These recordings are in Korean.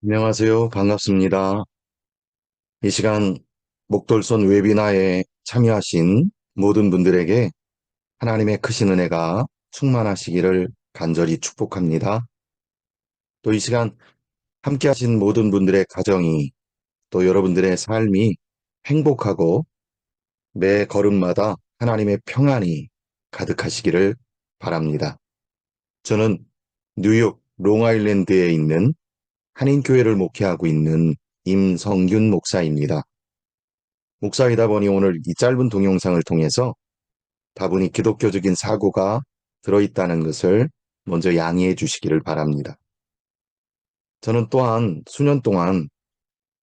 안녕하세요. 반갑습니다. 이 시간 목돌손 웨비나에 참여하신 모든 분들에게 하나님의 크신 은혜가 충만하시기를 간절히 축복합니다. 또 이 시간 함께 하신 모든 분들의 가정이 또 여러분들의 삶이 행복하고 매 걸음마다 하나님의 평안이 가득하시기를 바랍니다. 저는 뉴욕 롱아일랜드에 있는 한인교회를 목회하고 있는 임성균 목사입니다. 목사이다 보니 오늘 이 짧은 동영상을 통해서 다분히 기독교적인 사고가 들어있다는 것을 먼저 양해해 주시기를 바랍니다. 저는 또한 수년 동안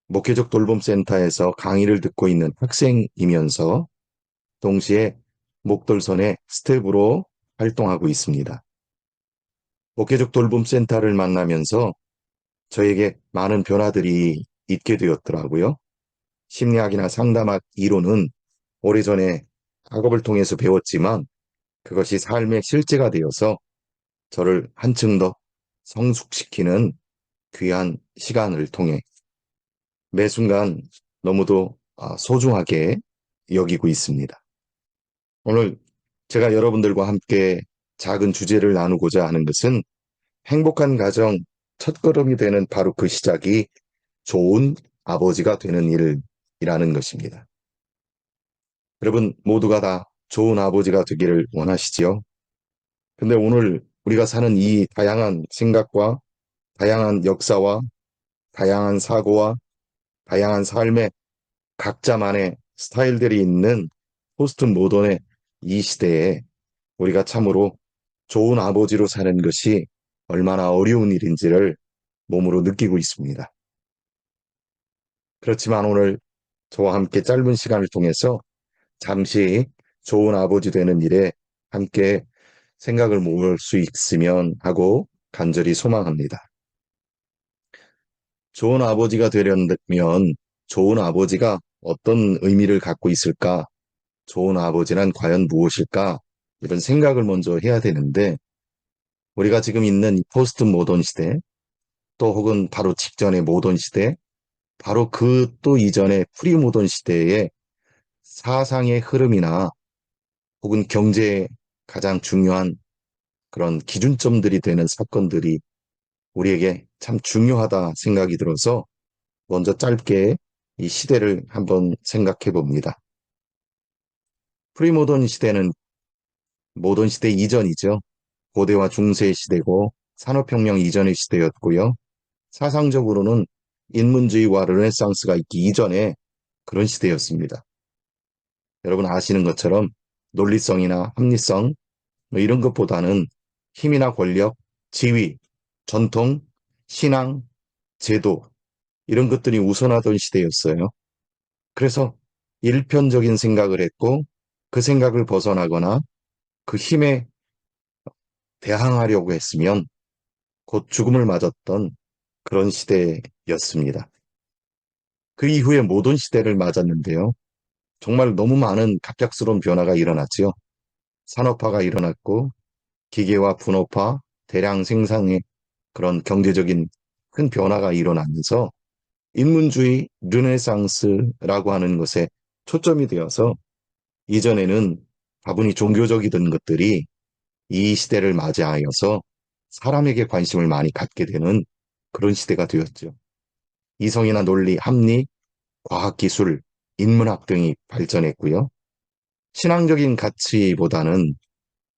목회적 돌봄센터에서 강의를 듣고 있는 학생이면서 동시에 목돌선의 스텝으로 활동하고 있습니다. 목회적 돌봄센터를 만나면서 저에게 많은 변화들이 있게 되었더라고요. 심리학이나 상담학 이론은 오래전에 학업을 통해서 배웠지만 그것이 삶의 실제가 되어서 저를 한층 더 성숙시키는 귀한 시간을 통해 매 순간 너무도 소중하게 여기고 있습니다. 오늘 제가 여러분들과 함께 작은 주제를 나누고자 하는 것은 행복한 가정 첫걸음이 되는 바로 그 시작이 좋은 아버지가 되는 일이라는 것입니다. 여러분 모두가 다 좋은 아버지가 되기를 원하시지요? 근데 오늘 우리가 사는 이 다양한 생각과 다양한 역사와 다양한 사고와 다양한 삶의 각자만의 스타일들이 있는 포스트 모던의 이 시대에 우리가 참으로 좋은 아버지로 사는 것이 얼마나 어려운 일인지를 몸으로 느끼고 있습니다. 그렇지만 오늘 저와 함께 짧은 시간을 통해서 잠시 좋은 아버지 되는 일에 함께 생각을 모을 수 있으면 하고 간절히 소망합니다. 좋은 아버지가 되려면 좋은 아버지가 어떤 의미를 갖고 있을까? 좋은 아버지란 과연 무엇일까? 이런 생각을 먼저 해야 되는데 우리가 지금 있는 이 포스트 모던 시대 또 혹은 바로 직전의 모던 시대 바로 그 또 이전의 프리 모던 시대의 사상의 흐름이나 혹은 경제의 가장 중요한 그런 기준점들이 되는 사건들이 우리에게 참 중요하다 생각이 들어서 먼저 짧게 이 시대를 한번 생각해 봅니다. 프리모던 시대는 모던 시대 이전이죠. 고대와 중세의 시대고 산업혁명 이전의 시대였고요. 사상적으로는 인문주의와 르네상스가 있기 이전에 그런 시대였습니다. 여러분 아시는 것처럼 논리성이나 합리성 뭐 이런 것보다는 힘이나 권력, 지위, 전통, 신앙, 제도 이런 것들이 우선하던 시대였어요. 그래서 일편적인 생각을 했고 그 생각을 벗어나거나 그 힘에 대항하려고 했으면 곧 죽음을 맞았던 그런 시대였습니다. 그 이후에 모던 시대를 맞았는데요. 정말 너무 많은 갑작스러운 변화가 일어났지요. 산업화가 일어났고 기계화, 분업화, 대량 생산의 그런 경제적인 큰 변화가 일어나면서 인문주의 르네상스라고 하는 것에 초점이 되어서 이전에는 다분히 종교적이던 것들이 이 시대를 맞이하여서 사람에게 관심을 많이 갖게 되는 그런 시대가 되었죠. 이성이나 논리, 합리, 과학기술, 인문학 등이 발전했고요. 신앙적인 가치보다는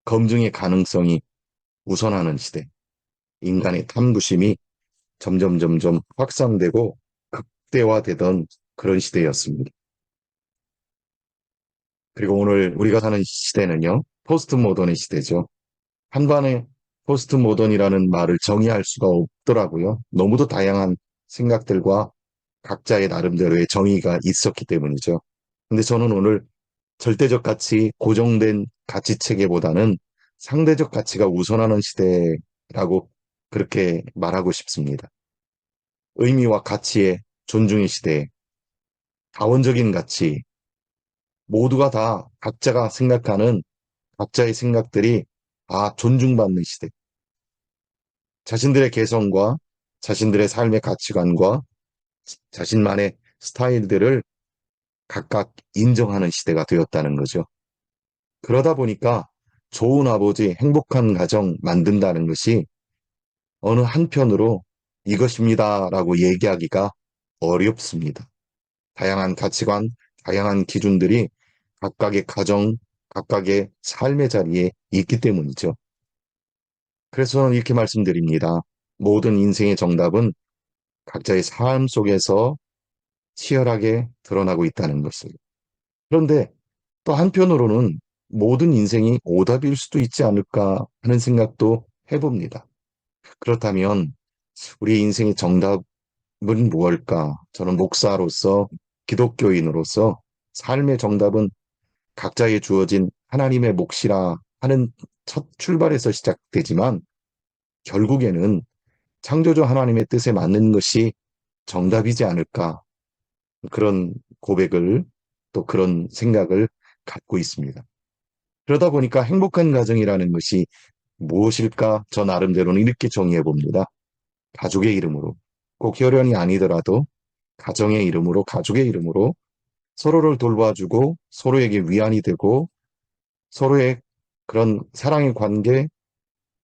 검증의 가능성이 우선하는 시대, 인간의 탐구심이 점점 확산되고 극대화되던 그런 시대였습니다. 그리고 오늘 우리가 사는 시대는요, 포스트 모던의 시대죠. 한반에 포스트 모던이라는 말을 정의할 수가 없더라고요. 너무도 다양한 생각들과 각자의 나름대로의 정의가 있었기 때문이죠. 근데 저는 오늘 절대적 가치, 고정된 가치 체계보다는 상대적 가치가 우선하는 시대라고 그렇게 말하고 싶습니다. 의미와 가치의 존중의 시대, 다원적인 가치, 모두가 다 각자가 생각하는 각자의 생각들이 존중받는 시대. 자신들의 개성과 자신들의 삶의 가치관과 자신만의 스타일들을 각각 인정하는 시대가 되었다는 거죠. 그러다 보니까 좋은 아버지, 행복한 가정 만든다는 것이 어느 한편으로 이것입니다라고 얘기하기가 어렵습니다. 다양한 가치관, 다양한 기준들이 각각의 가정, 각각의 삶의 자리에 있기 때문이죠. 그래서 저는 이렇게 말씀드립니다. 모든 인생의 정답은 각자의 삶 속에서 치열하게 드러나고 있다는 것을. 그런데 또 한편으로는 모든 인생이 오답일 수도 있지 않을까 하는 생각도 해봅니다. 그렇다면 우리 인생의 정답은 무엇일까? 저는 목사로서, 기독교인으로서 삶의 정답은 각자에 주어진 하나님의 몫이라 하는 첫 출발에서 시작되지만 결국에는 창조주 하나님의 뜻에 맞는 것이 정답이지 않을까 그런 고백을 또 그런 생각을 갖고 있습니다. 그러다 보니까 행복한 가정이라는 것이 무엇일까? 저 나름대로는 이렇게 정의해 봅니다. 가족의 이름으로 꼭 혈연이 아니더라도 가정의 이름으로 가족의 이름으로 서로를 돌봐주고 서로에게 위안이 되고 서로의 그런 사랑의 관계,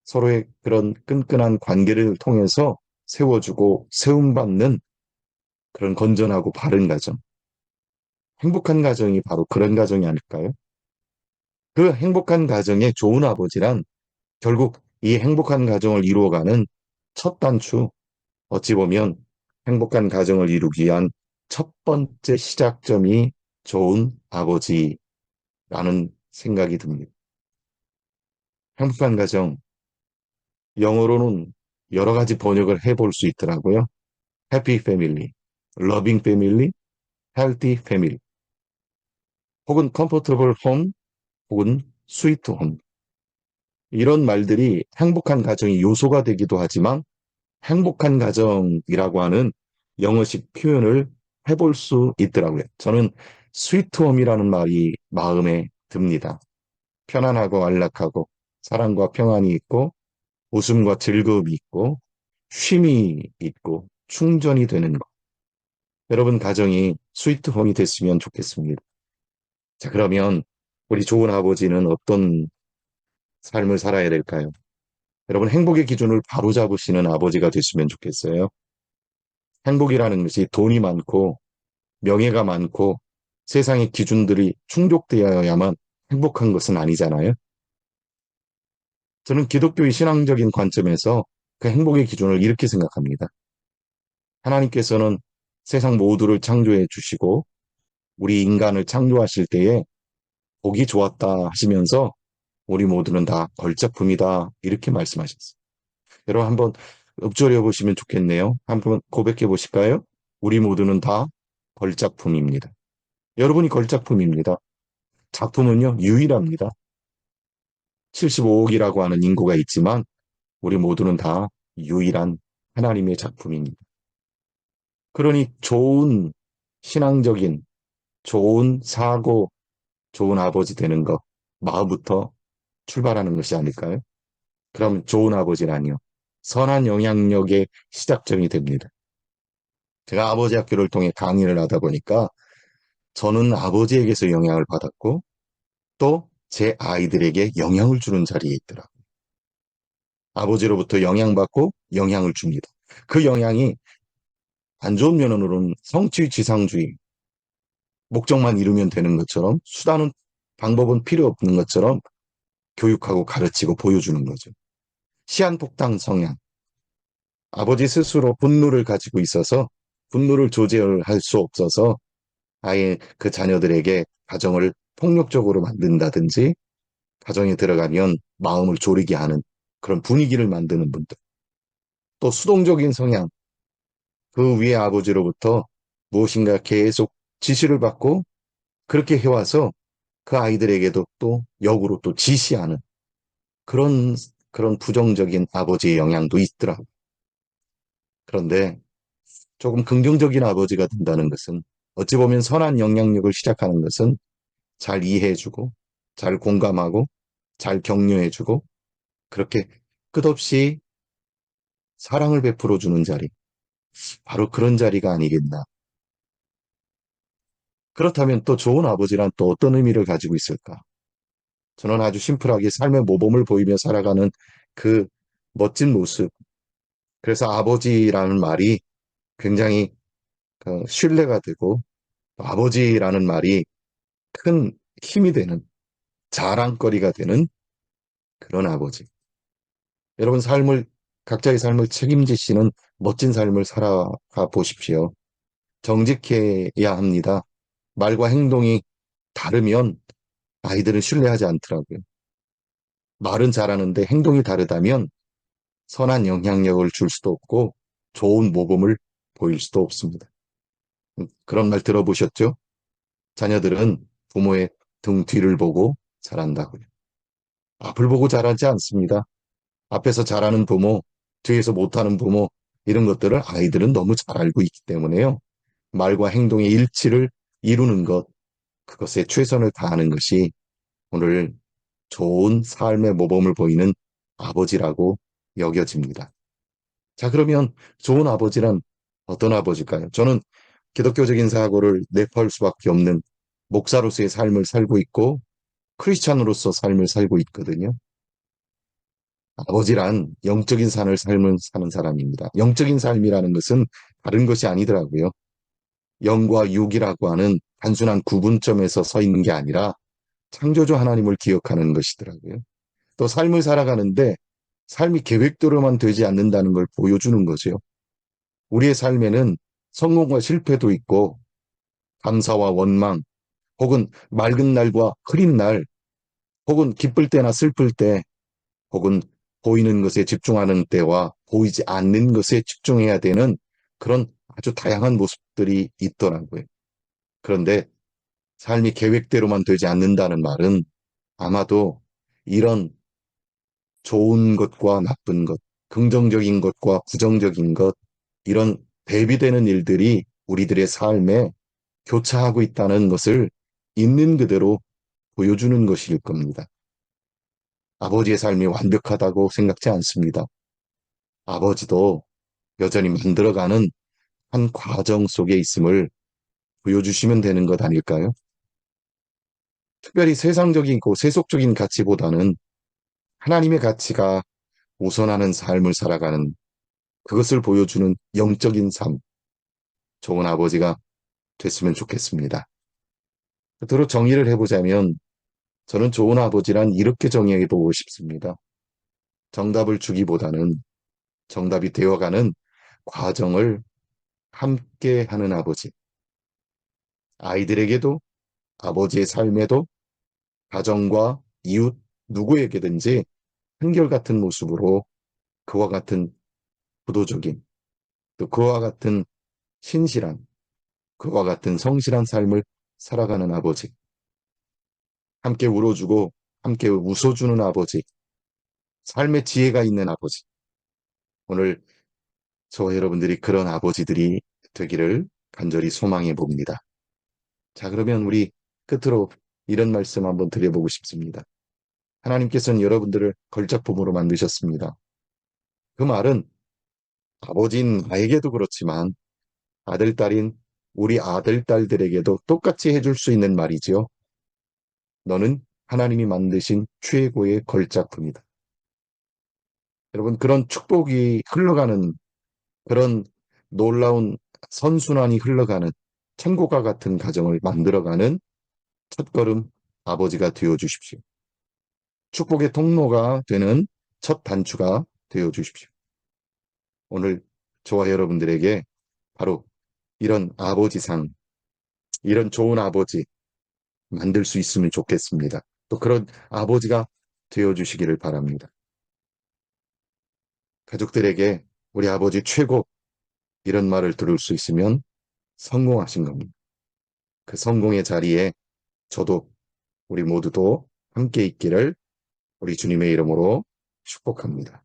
서로의 그런 끈끈한 관계를 통해서 세워주고 세움받는 그런 건전하고 바른 가정. 행복한 가정이 바로 그런 가정이 아닐까요? 그 행복한 가정의 좋은 아버지란 결국 이 행복한 가정을 이루어가는 첫 단추, 어찌 보면 행복한 가정을 이루기 위한 첫 번째 시작점이 좋은 아버지라는 생각이 듭니다. 행복한 가정, 영어로는 여러 가지 번역을 해볼 수 있더라고요. Happy Family, Loving Family, Healthy Family, 혹은 Comfortable Home, 혹은 Sweet Home. 이런 말들이 행복한 가정의 요소가 되기도 하지만 행복한 가정이라고 하는 영어식 표현을 해볼 수 있더라고요. 저는 스위트홈이라는 말이 마음에 듭니다. 편안하고 안락하고 사랑과 평안이 있고 웃음과 즐거움이 있고 쉼이 있고 충전이 되는 것. 여러분 가정이 스위트홈이 됐으면 좋겠습니다. 자, 그러면 우리 좋은 아버지는 어떤 삶을 살아야 될까요? 여러분 행복의 기준을 바로잡으시는 아버지가 됐으면 좋겠어요. 행복이라는 것이 돈이 많고 명예가 많고 세상의 기준들이 충족되어야만 행복한 것은 아니잖아요. 저는 기독교의 신앙적인 관점에서 그 행복의 기준을 이렇게 생각합니다. 하나님께서는 세상 모두를 창조해 주시고 우리 인간을 창조하실 때에 보기 좋았다 하시면서 우리 모두는 다 걸작품이다 이렇게 말씀하셨어요. 여러분 한번 읊조려 보시면 좋겠네요. 한번 고백해 보실까요? 우리 모두는 다 걸작품입니다. 여러분이 걸작품입니다. 작품은요, 유일합니다. 75억이라고 하는 인구가 있지만 우리 모두는 다 유일한 하나님의 작품입니다. 그러니 좋은 신앙적인 좋은 사고, 좋은 아버지 되는 것, 마음부터 출발하는 것이 아닐까요? 그럼 좋은 아버지라니요. 선한 영향력의 시작점이 됩니다. 제가 아버지 학교를 통해 강의를 하다 보니까 저는 아버지에게서 영향을 받았고 또 제 아이들에게 영향을 주는 자리에 있더라. 아버지로부터 영향받고 영향을 줍니다. 그 영향이 안 좋은 면으로는 성취지상주의, 목적만 이루면 되는 것처럼 수단은 방법은 필요 없는 것처럼 교육하고 가르치고 보여주는 거죠. 시한폭탄 성향, 아버지 스스로 분노를 가지고 있어서 분노를 조절할 수 없어서 아예 그 자녀들에게 가정을 폭력적으로 만든다든지 가정에 들어가면 마음을 졸이게 하는 그런 분위기를 만드는 분들. 또 수동적인 성향, 그 위에 아버지로부터 무엇인가 계속 지시를 받고 그렇게 해와서 그 아이들에게도 또 역으로 또 지시하는 그런, 그런 부정적인 아버지의 영향도 있더라고요. 그런데 조금 긍정적인 아버지가 된다는 것은 어찌 보면 선한 영향력을 시작하는 것은 잘 이해해주고 잘 공감하고 잘 격려해주고 그렇게 끝없이 사랑을 베풀어 주는 자리, 바로 그런 자리가 아니겠나. 그렇다면 또 좋은 아버지란 또 어떤 의미를 가지고 있을까? 저는 아주 심플하게 삶의 모범을 보이며 살아가는 그 멋진 모습. 그래서 아버지라는 말이 굉장히 신뢰가 되고 아버지라는 말이 큰 힘이 되는 자랑거리가 되는 그런 아버지. 여러분 각자의 삶을 책임지시는 멋진 삶을 살아가 보십시오. 정직해야 합니다. 말과 행동이 다르면 아이들은 신뢰하지 않더라고요. 말은 잘하는데 행동이 다르다면 선한 영향력을 줄 수도 없고 좋은 모범을 보일 수도 없습니다. 그런 말 들어보셨죠? 자녀들은 부모의 등 뒤를 보고 자란다고요. 앞을 보고 자라지 않습니다. 앞에서 잘하는 부모, 뒤에서 못하는 부모, 이런 것들을 아이들은 너무 잘 알고 있기 때문에요. 말과 행동의 일치를 이루는 것, 그것에 최선을 다하는 것이 오늘 좋은 삶의 모범을 보이는 아버지라고 여겨집니다. 자, 그러면 좋은 아버지란 어떤 아버지일까요? 저는 기독교적인 사고를 내포할 수밖에 없는 목사로서의 삶을 살고 있고 크리스찬으로서 삶을 살고 있거든요. 아버지란 영적인 삶을 사는 사람입니다. 영적인 삶이라는 것은 다른 것이 아니더라고요. 영과 육이라고 하는 단순한 구분점에서 서 있는 게 아니라 창조주 하나님을 기억하는 것이더라고요. 또 삶을 살아가는데 삶이 계획대로만 되지 않는다는 걸 보여주는 거죠. 우리의 삶에는 성공과 실패도 있고 감사와 원망, 혹은 맑은 날과 흐린 날, 혹은 기쁠 때나 슬플 때, 혹은 보이는 것에 집중하는 때와 보이지 않는 것에 집중해야 되는 그런 아주 다양한 모습들이 있더라고요. 그런데 삶이 계획대로만 되지 않는다는 말은 아마도 이런 좋은 것과 나쁜 것, 긍정적인 것과 부정적인 것, 이런 대비되는 일들이 우리들의 삶에 교차하고 있다는 것을 있는 그대로 보여주는 것일 겁니다. 아버지의 삶이 완벽하다고 생각지 않습니다. 아버지도 여전히 만들어가는 한 과정 속에 있음을 보여주시면 되는 것 아닐까요? 특별히 세상적이고 세속적인 가치보다는 하나님의 가치가 우선하는 삶을 살아가는 그것을 보여주는 영적인 삶, 좋은 아버지가 됐으면 좋겠습니다. 끝으로 정의를 해보자면 저는 좋은 아버지란 이렇게 정의해보고 싶습니다. 정답을 주기보다는 정답이 되어가는 과정을 함께 하는 아버지. 아이들에게도 아버지의 삶에도 가정과 이웃 누구에게든지 한결같은 모습으로 그와 같은 구도적인 또 그와 같은 신실한 그와 같은 성실한 삶을 살아가는 아버지. 함께 울어주고 함께 웃어주는 아버지. 삶의 지혜가 있는 아버지. 오늘 저와 여러분들이 그런 아버지들이 되기를 간절히 소망해 봅니다. 자, 그러면 우리 끝으로 이런 말씀 한번 드려보고 싶습니다. 하나님께서는 여러분들을 걸작품으로 만드셨습니다. 그 말은 아버지인 나에게도 그렇지만 아들, 딸인 우리 아들, 딸들에게도 똑같이 해줄 수 있는 말이지요. 너는 하나님이 만드신 최고의 걸작품이다. 여러분, 그런 축복이 흘러가는 그런 놀라운 선순환이 흘러가는 천국과 같은 가정을 만들어가는 첫걸음 아버지가 되어 주십시오. 축복의 통로가 되는 첫 단추가 되어 주십시오. 오늘 저와 여러분들에게 바로 이런 아버지상, 이런 좋은 아버지 만들 수 있으면 좋겠습니다. 또 그런 아버지가 되어 주시기를 바랍니다. 가족들에게 우리 아버지 최고 이런 말을 들을 수 있으면 성공하신 겁니다. 그 성공의 자리에 저도 우리 모두도 함께 있기를 우리 주님의 이름으로 축복합니다.